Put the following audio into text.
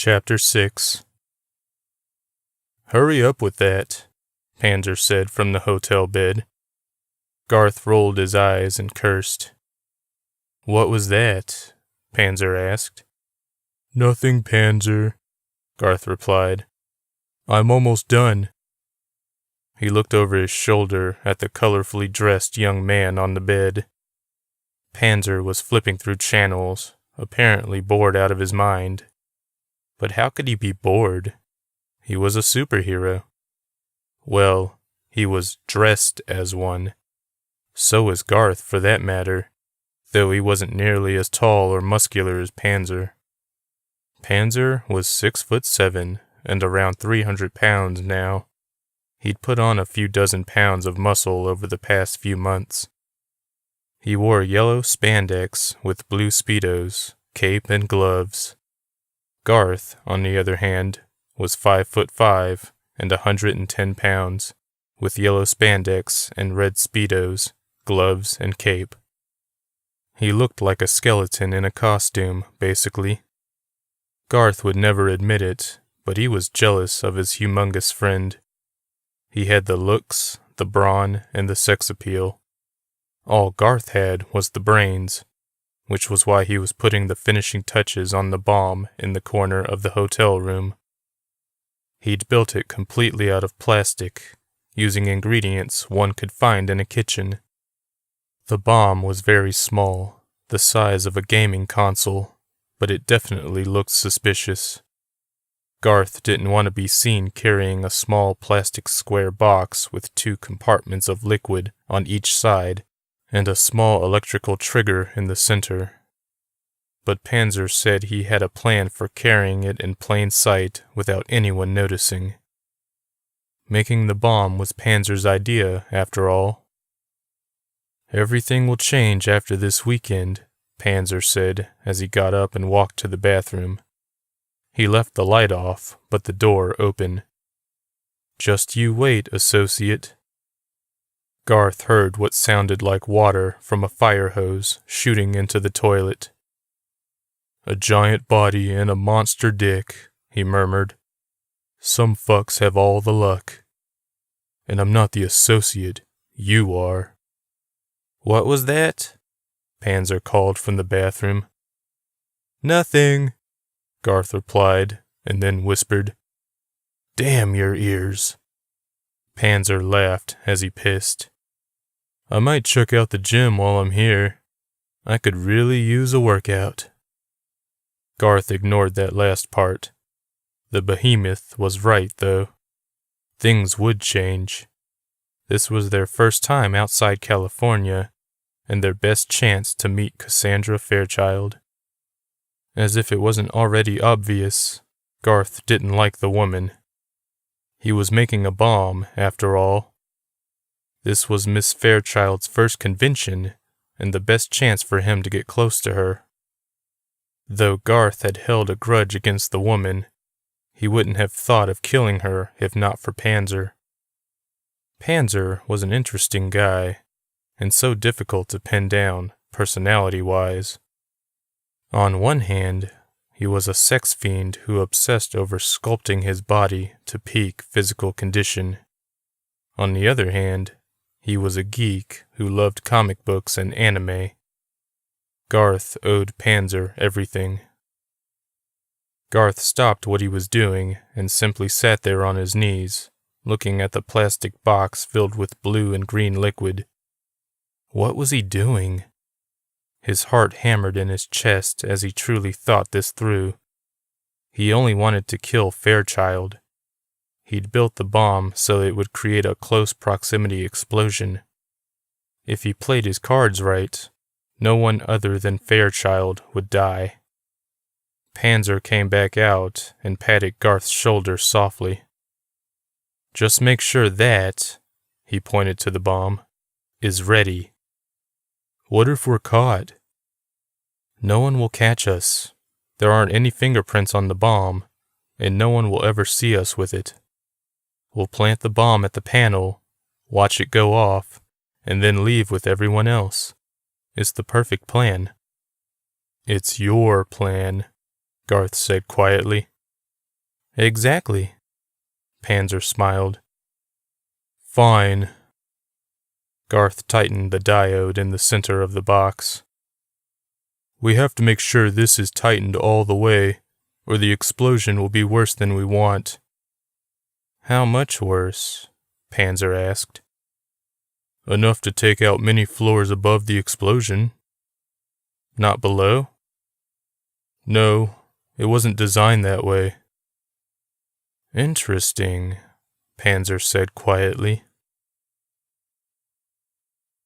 Chapter 6. "Hurry up with that," Panzer said from the hotel bed. Garth rolled his eyes and cursed. "What was that?" Panzer asked. "Nothing, Panzer," Garth replied. "I'm almost done." He looked over his shoulder at the colorfully dressed young man on the bed. Panzer was flipping through channels, apparently bored out of his mind. But how could he be bored? He was a superhero. Well, he was dressed as one. So was Garth, for that matter, though he wasn't nearly as tall or muscular as Panzer. Panzer was 6'7" and around 300 pounds now. He'd put on a few dozen pounds of muscle over the past few months. He wore yellow spandex with blue Speedos, cape, and gloves. Garth, on the other hand, was 5'5" and 110 pounds, with yellow spandex and red Speedos, gloves, and cape. He looked like a skeleton in a costume, basically. Garth would never admit it, but he was jealous of his humongous friend. He had the looks, the brawn, and the sex appeal. All Garth had was the brains, which was why he was putting the finishing touches on the bomb in the corner of the hotel room. He'd built it completely out of plastic, using ingredients one could find in a kitchen. The bomb was very small, the size of a gaming console, but it definitely looked suspicious. Garth didn't want to be seen carrying a small plastic square box with 2 compartments of liquid on each side and a small electrical trigger in the center. But Panzer said he had a plan for carrying it in plain sight without anyone noticing. Making the bomb was Panzer's idea, after all. "Everything will change after this weekend," Panzer said as he got up and walked to the bathroom. He left the light off, but the door open. "Just you wait, associate." Garth heard what sounded like water from a fire hose shooting into the toilet. "A giant body and a monster dick," he murmured. "Some fucks have all the luck. And I'm not the associate, you are." "What was that?" Panzer called from the bathroom. "Nothing," Garth replied, and then whispered, "Damn your ears." Panzer laughed as he pissed. "I might check out the gym while I'm here. I could really use a workout." Garth ignored that last part. The behemoth was right, though. Things would change. This was their first time outside California, and their best chance to meet Cassandra Fairchild. As if it wasn't already obvious, Garth didn't like the woman. He was making a bomb, after all. This was Miss Fairchild's first convention, and the best chance for him to get close to her. Though Garth had held a grudge against the woman, he wouldn't have thought of killing her if not for Panzer. Panzer was an interesting guy, and so difficult to pin down, personality-wise. On one hand, he was a sex fiend who obsessed over sculpting his body to peak physical condition. On the other hand, he was a geek who loved comic books and anime. Garth owed Panzer everything. Garth stopped what he was doing and simply sat there on his knees, looking at the plastic box filled with blue and green liquid. What was he doing? His heart hammered in his chest as he truly thought this through. He only wanted to kill Fairchild. He'd built the bomb so it would create a close proximity explosion. If he played his cards right, no one other than Fairchild would die. Panzer came back out and patted Garth's shoulder softly. "Just make sure that," he pointed to the bomb, "is ready." "What if we're caught?" "No one will catch us. There aren't any fingerprints on the bomb, and no one will ever see us with it. We'll plant the bomb at the panel, watch it go off, and then leave with everyone else. It's the perfect plan." "It's your plan," Garth said quietly. Exactly. Panzer smiled. Fine. Garth tightened the diode in the center of the box. We have to make sure this is tightened all the way, or the explosion will be worse than we want. How much worse? Panzer asked. Enough to take out many floors above the explosion. Not below? No, it wasn't designed that way. Interesting, Panzer said quietly.